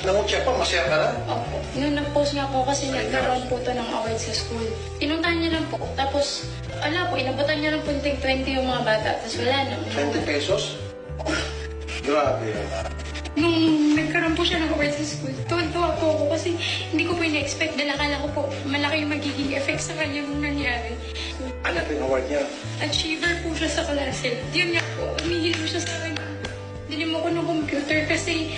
Nangutya pa, masaya ka na? Opo. Nung nag-post nga po kasi nagkaroon po to ng award sa school. Pinuntahan niya lang po. Tapos, ala po, inabutan niya lang po yung 20 yung mga bata. Tapos wala na. 20 pesos? Grabe. Nung nagkaroon po siya ng award sa school, tuwan-tuwa po ako kasi hindi ko po ina-expect. Dahil akala ko po, malaki yung magiging effect sa kanya nung nangyari. Ano po yung award niya? Achiever po siya sa klase. Yun nga po, humihiling siya sa akin. Dili mo ko ng computer kasi